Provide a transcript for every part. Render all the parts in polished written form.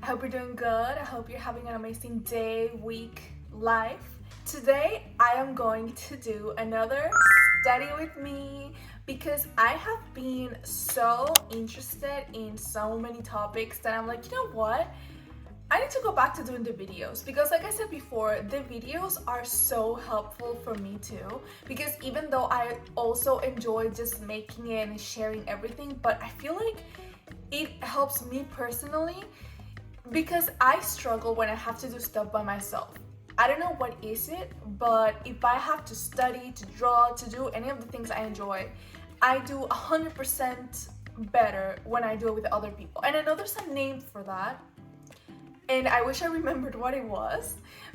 I hope you're doing good. I hope you're having an amazing day, week, life. Today, I am going to do another study with me because I have been so interested in so many topics that I'm like, you know what? I need to go back to doing the videos because like I said before, the videos are so helpful for me too, because even though I also enjoy just making it and sharing everything, but I feel like it helps me personally because I struggle when I have to do stuff by myself. I don't know what is it, but if I have to study, to draw, to do any of the things I enjoy, I do 100% better when I do it with other people. And I know there's a name for that, and I wish I remembered what it was,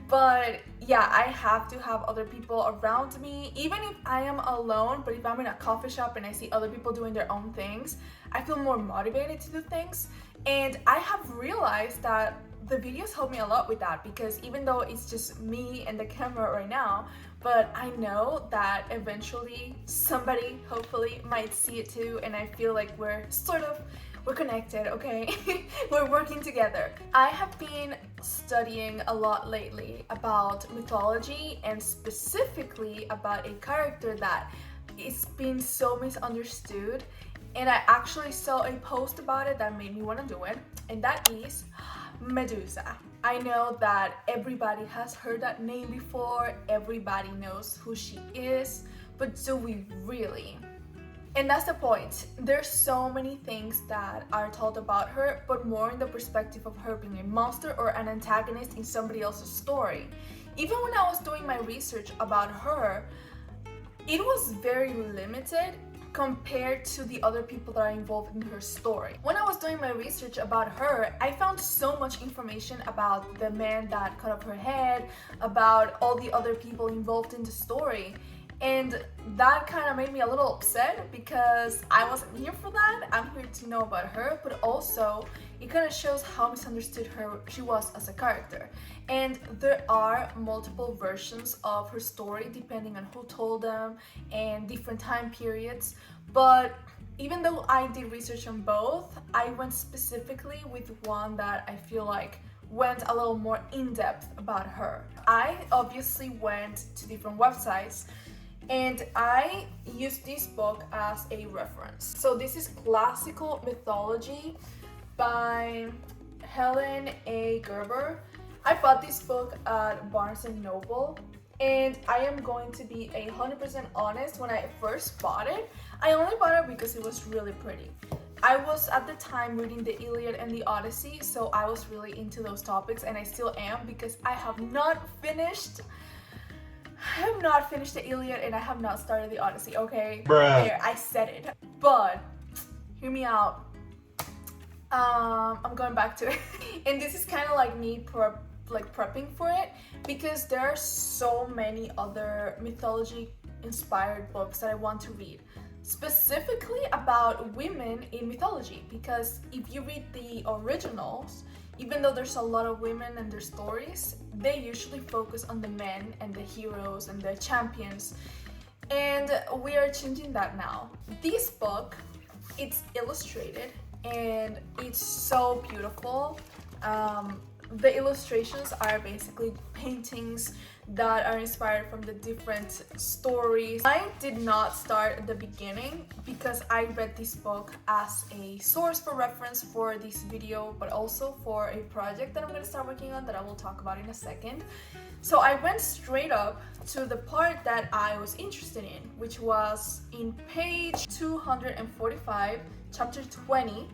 but yeah, I have to have other people around me, even if I am alone. But if I'm in a coffee shop and I see other people doing their own things, I feel more motivated to do things. And I have realized that the videos help me a lot with that, because even though it's just me and the camera right now, but I know that eventually somebody hopefully might see it too, and I feel like we're connected, okay? We're working together. I have been studying a lot lately about mythology, and specifically about a character that is being so misunderstood, and I actually saw a post about it that made me want to do it, and that is Medusa. I know that everybody has heard that name before, everybody knows who she is, but do we really? And that's the point. There's so many things that are told about her, but more in the perspective of her being a monster or an antagonist in somebody else's story. Even when I was doing my research about her, it was very limited compared to the other people that are involved in her story. When I was doing my research about her, I found so much information about the man that cut off her head, about all the other people involved in the story. And that kind of made me a little upset because I wasn't here for that. I'm here to know about her, but also it kind of shows how misunderstood she was as a character. And there are multiple versions of her story depending on who told them and different time periods. But even though I did research on both, I went specifically with one that I feel like went a little more in-depth about her. I obviously went to different websites, and I used this book as a reference. So this is Classical Mythology by Helen A. Gerber. I bought this book at Barnes & Noble, and I am going to be 100% honest. When I first bought it, I only bought it because it was really pretty. I was at the time reading the Iliad and the Odyssey, so I was really into those topics, and I still am, because I have not finished the Iliad and I have not started the Odyssey, okay? Bruh. There, I said it. But hear me out. I'm going back to it. And this is kind of like me prepping for it, because there are so many other mythology inspired books that I want to read, specifically about women in mythology. Because if you read the originals, even though there's a lot of women and their stories, they usually focus on the men and the heroes and the champions. And we are changing that now. This book, it's illustrated and it's so beautiful. The illustrations are basically paintings that are inspired from the different stories. I did not start at the beginning because I read this book as a source for reference for this video, but also for a project that I'm going to start working on that I will talk about in a second. So I went straight up to the part that I was interested in, which was in page 245, chapter 20.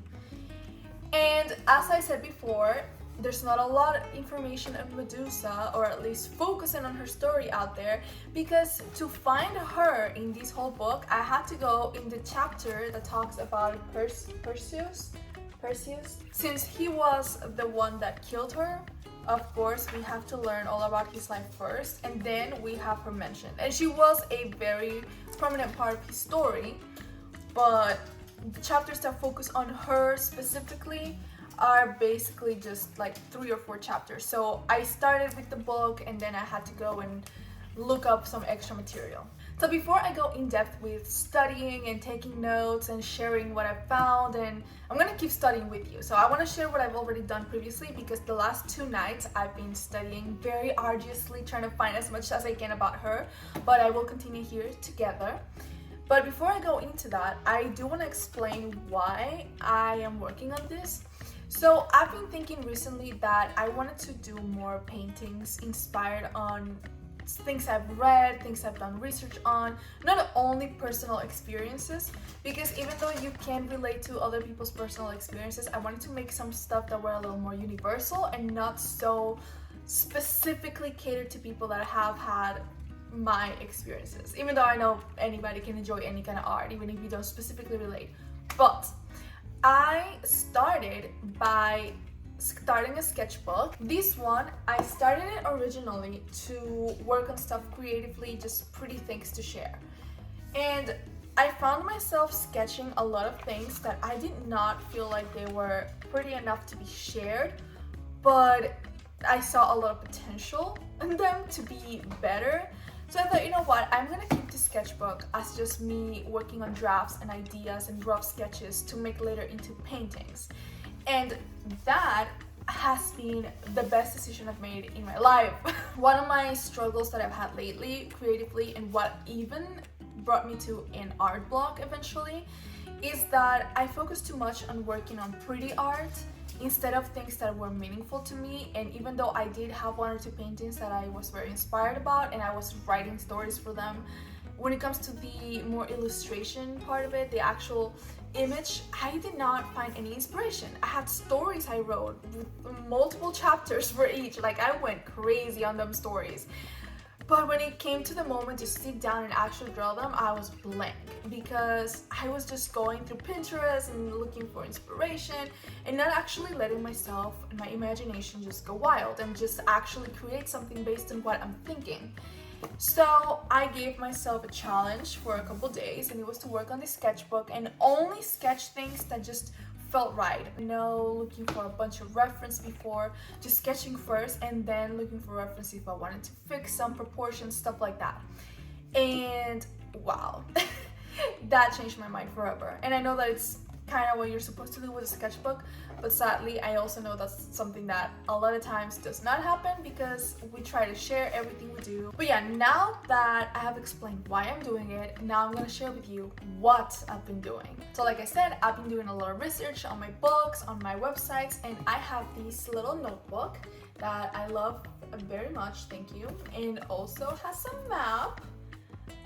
And as I said before, there's not a lot of information on Medusa, or at least focusing on her story out there, because to find her in this whole book, I had to go in the chapter that talks about Perseus. Since he was the one that killed her, of course, we have to learn all about his life first, and then we have her mentioned. And she was a very prominent part of his story, but the chapters that focus on her specifically are basically just like 3 or 4 chapters. So I started with the book, and then I had to go and look up some extra material. So before I go in depth with studying and taking notes and sharing what I found, and I'm gonna keep studying with you. So I wanna share what I've already done previously, because the last 2 nights I've been studying very arduously, trying to find as much as I can about her, but I will continue here together. But before I go into that, I do wanna explain why I am working on this. So I've been thinking recently that I wanted to do more paintings inspired on things I've read, things I've done research on, not only personal experiences, because even though you can relate to other people's personal experiences, I wanted to make some stuff that were a little more universal and not so specifically catered to people that have had my experiences, even though I know anybody can enjoy any kind of art, even if you don't specifically relate. But I started by starting a sketchbook. This one, I started it originally to work on stuff creatively, just pretty things to share. And I found myself sketching a lot of things that I did not feel like they were pretty enough to be shared, but I saw a lot of potential in them to be better. So I thought, you know what, I'm gonna keep the sketchbook as just me working on drafts and ideas and rough sketches to make later into paintings. And that has been the best decision I've made in my life. One of my struggles that I've had lately creatively, and what even brought me to an art block eventually, is that I focus too much on working on pretty art instead of things that were meaningful to me. And even though I did have 1 or 2 paintings that I was very inspired about and I was writing stories for them, when it comes to the more illustration part of it, the actual image, I did not find any inspiration. I had stories I wrote with multiple chapters for each, like I went crazy on them stories. But when it came to the moment to sit down and actually draw them, I was blank, because I was just going through Pinterest and looking for inspiration and not actually letting myself and my imagination just go wild and just actually create something based on what I'm thinking. So I gave myself a challenge for a couple days, and it was to work on the sketchbook and only sketch things that just felt right. No looking for a bunch of reference before, just sketching first and then looking for reference if I wanted to fix some proportions, stuff like that. And wow, that changed my mind forever. And I know that it's kind of what you're supposed to do with a sketchbook, but sadly I also know that's something that a lot of times does not happen, because we try to share everything we do. But yeah, now that I have explained why I'm doing it, now I'm gonna share with you what I've been doing. So like I said, I've been doing a lot of research on my books, on my websites, and I have this little notebook that I love very much, thank you, and also has some map.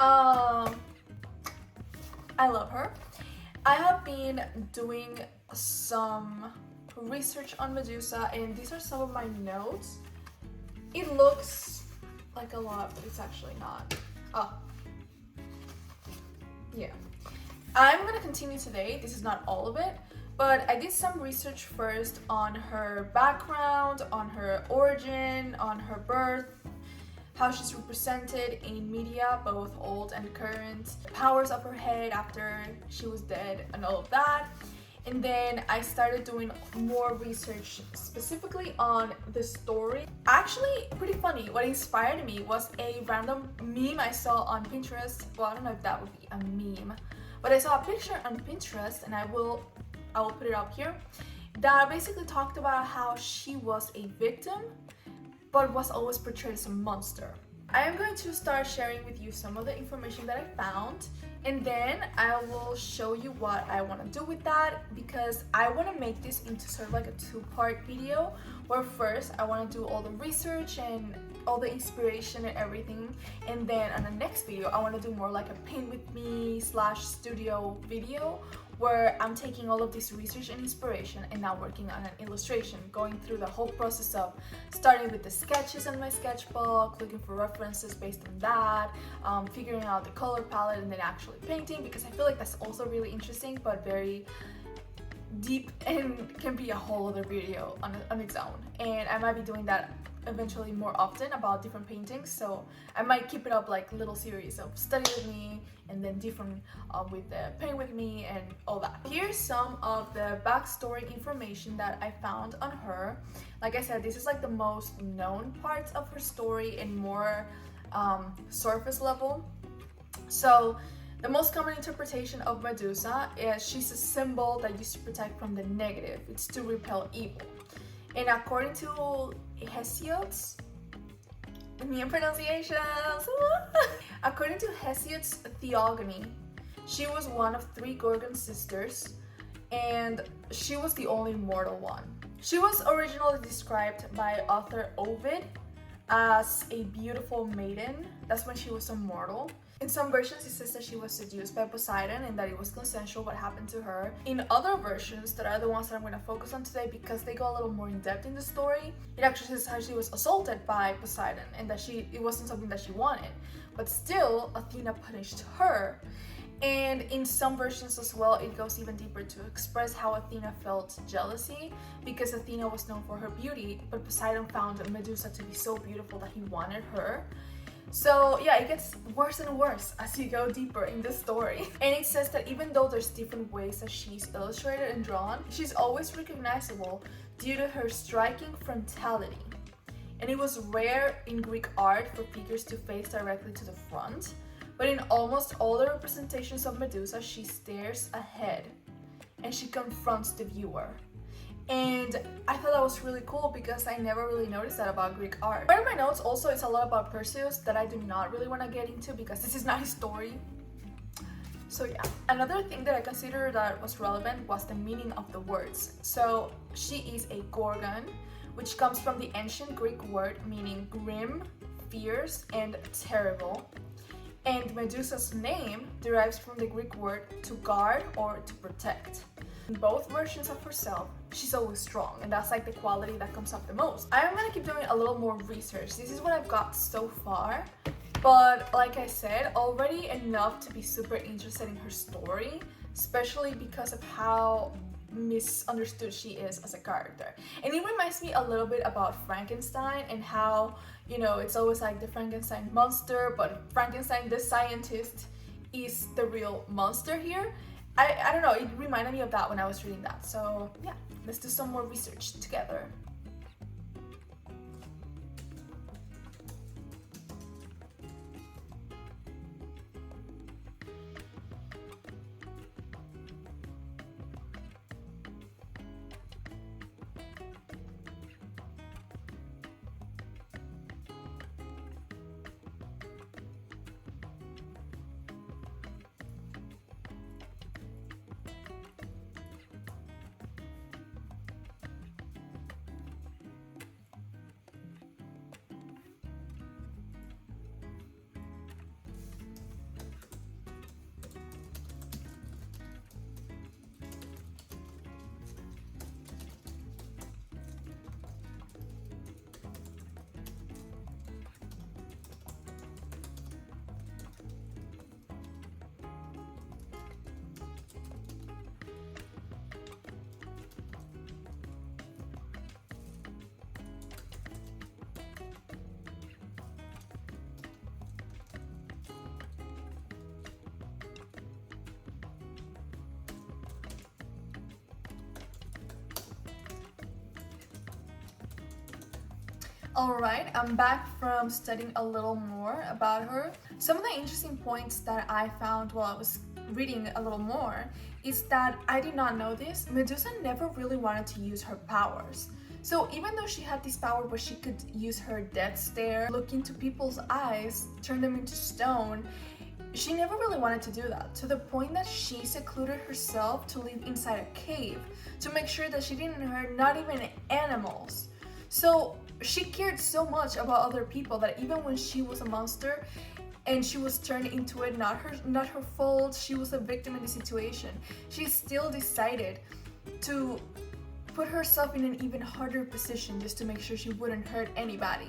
I love her. I have been doing some research on Medusa, and these are some of my notes. It looks like a lot, but it's actually not. Oh, yeah. I'm gonna continue today. This is not all of it, but I did some research first on her background, on her origin, on her birth, how she's represented in media, both old and current, powers of her head after she was dead, and all of that. And then I started doing more research specifically on the story. Actually, pretty funny, what inspired me was a random meme I saw on Pinterest. Well, I don't know if that would be a meme, but I saw a picture on Pinterest, and I will put it up here, that basically talked about how she was a victim but was always portrayed as a monster. I am going to start sharing with you some of the information that I found, and then I will show you what I want to do with that, because I want to make this into sort of like a 2-part video, where first I want to do all the research and all the inspiration and everything, and then on the next video I want to do more like a paint with me / studio video, where I'm taking all of this research and inspiration and now working on an illustration, going through the whole process of starting with the sketches on my sketchbook, looking for references based on that, figuring out the color palette, and then actually painting, because I feel like that's also really interesting but very deep and can be a whole other video on its own. And I might be doing that eventually more often about different paintings, so I might keep it up like little series of study with me and then different with the paint with me and all that. Here's some of the backstory information that I found on her. Like I said, this is like the most known parts of her story and more surface level. So the most common interpretation of Medusa is she's a symbol that used to protect from the negative. It's to repel evil. And according to Hesiod's, me and pronunciations. According to Hesiod's Theogony, she was one of 3 Gorgon sisters, and she was the only mortal one. She was originally described by author Ovid as a beautiful maiden. That's when she was immortal. In some versions, it says that she was seduced by Poseidon and that it was consensual what happened to her. In other versions, that are the ones that I'm going to focus on today because they go a little more in depth in the story, it actually says how she was assaulted by Poseidon and that it wasn't something that she wanted. But still, Athena punished her. And in some versions as well, it goes even deeper to express how Athena felt jealousy because Athena was known for her beauty, but Poseidon found Medusa to be so beautiful that he wanted her. So yeah, it gets worse and worse as you go deeper in the story. And it says that even though there's different ways that she's illustrated and drawn, she's always recognizable due to her striking frontality. And it was rare in Greek art for figures to face directly to the front, but in almost all the representations of Medusa, she stares ahead and she confronts the viewer. And I thought that was really cool because I never really noticed that about Greek art. Part of my notes also is a lot about Perseus that I do not really want to get into because this is not his story. So yeah, another thing that I considered that was relevant was the meaning of the words. So she is a Gorgon, which comes from the ancient Greek word meaning grim, fierce, and terrible. And Medusa's name derives from the Greek word to guard or to protect. In both versions of herself, she's always strong, and that's like the quality that comes up the most. I'm gonna keep doing a little more research. This is what I've got so far, but like I said, already enough to be super interested in her story, especially because of how misunderstood she is as a character. And it reminds me a little bit about Frankenstein and how, you know, it's always like the Frankenstein monster, but Frankenstein the scientist is the real monster here. I don't know, it reminded me of that when I was reading that. So yeah, let's do some more research together. Alright, I'm back from studying a little more about her. Some of the interesting points that I found while I was reading a little more is that I did not know this. Medusa never really wanted to use her powers. So even though she had this power where she could use her death stare, look into people's eyes, turn them into stone, she never really wanted to do that, to the point that she secluded herself to live inside a cave to make sure that she didn't hurt not even animals. So she cared so much about other people that even when she was a monster and she was turned into it, not her fault, she was a victim in the situation, she still decided to put herself in an even harder position just to make sure she wouldn't hurt anybody.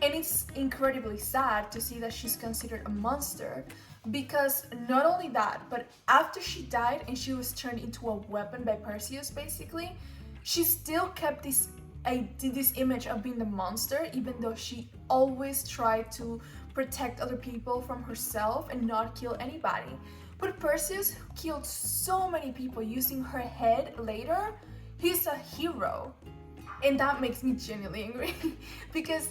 And it's incredibly sad to see that she's considered a monster, because not only that, but after she died and she was turned into a weapon by Perseus basically, she still kept this image of being the monster, even though she always tried to protect other people from herself and not kill anybody. But Perseus, who killed so many people using her head later, he's a hero. And that makes me genuinely angry because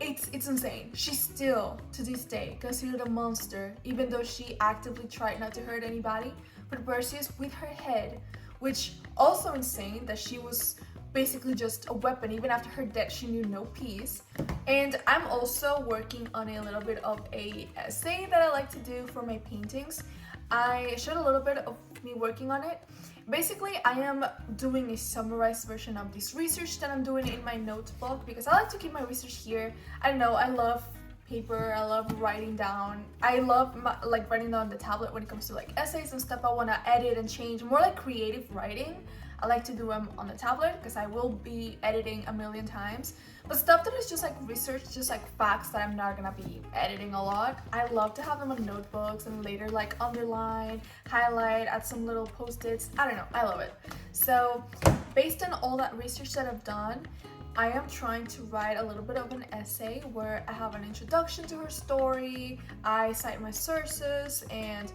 it's insane. She's still, to this day, considered a monster, even though she actively tried not to hurt anybody, but Perseus with her head, which also insane that she was basically just a weapon. Even after her death, she knew no peace. And I'm also working on a little bit of a essay that I like to do for my paintings. I showed a little bit of me working on it. Basically, I am doing a summarized version of this research that I'm doing in my notebook because I like to keep my research here. I don't know, I love paper, I love writing down. I love like writing down on the tablet when it comes to like essays and stuff I want to edit and change, more like creative writing. I like to do them on the tablet because I will be editing a million times. But stuff that is just like research, just like facts that I'm not gonna be editing a lot, I love to have them on notebooks and later like underline, highlight, add some little post-its. I don't know, I love it. So based on all that research that I've done, I am trying to write a little bit of an essay where I have an introduction to her story, I cite my sources and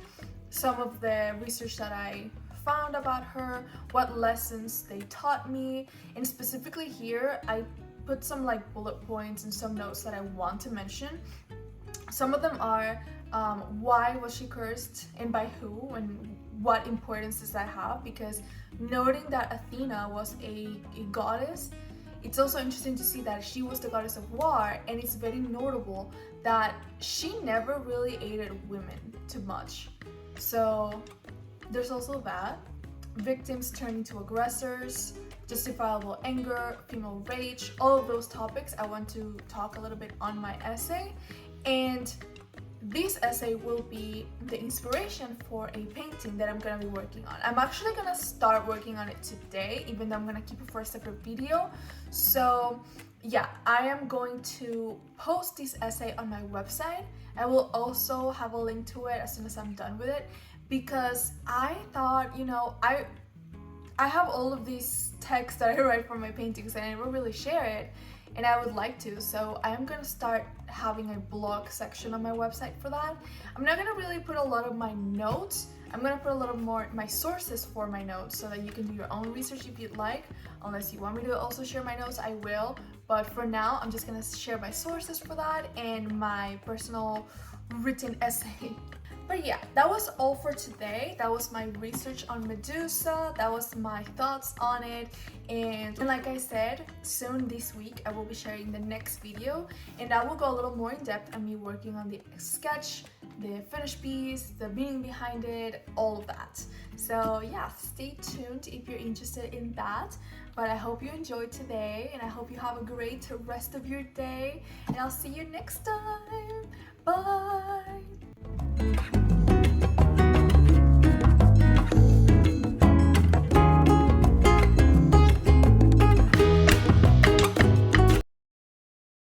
some of the research that I found about her, what lessons they taught me, and specifically here I put some like bullet points and some notes that I want to mention. Some of them are why was she cursed and by who, and what importance does that have, because noting that Athena was a goddess, it's also interesting to see that she was the goddess of war, and it's very notable that she never really aided women too much. So there's also that. Victims turning to aggressors, justifiable anger, female rage, all of those topics I want to talk a little bit on my essay. And this essay will be the inspiration for a painting that I'm gonna be working on. I'm actually gonna start working on it today, even though I'm gonna keep it for a separate video. So yeah, I am going to post this essay on my website. I will also have a link to it as soon as I'm done with it, because I thought, you know, I have all of these texts that I write for my paintings and I never really share it, and I would like to, so I am gonna start having a blog section on my website for that. I'm not gonna really put a lot of my notes, I'm gonna put a little more my sources for my notes so that you can do your own research if you'd like. Unless you want me to also share my notes, I will, but for now I'm just gonna share my sources for that and my personal written essay. But yeah, that was all for today. That was my research on Medusa, that was my thoughts on it, and like I said, soon this week I will be sharing the next video, and I will go a little more in depth on me working on the sketch, the finished piece, the meaning behind it, all of that. So yeah, stay tuned if you're interested in that. But I hope you enjoyed today, and I hope you have a great rest of your day, and I'll see you next time. Bye!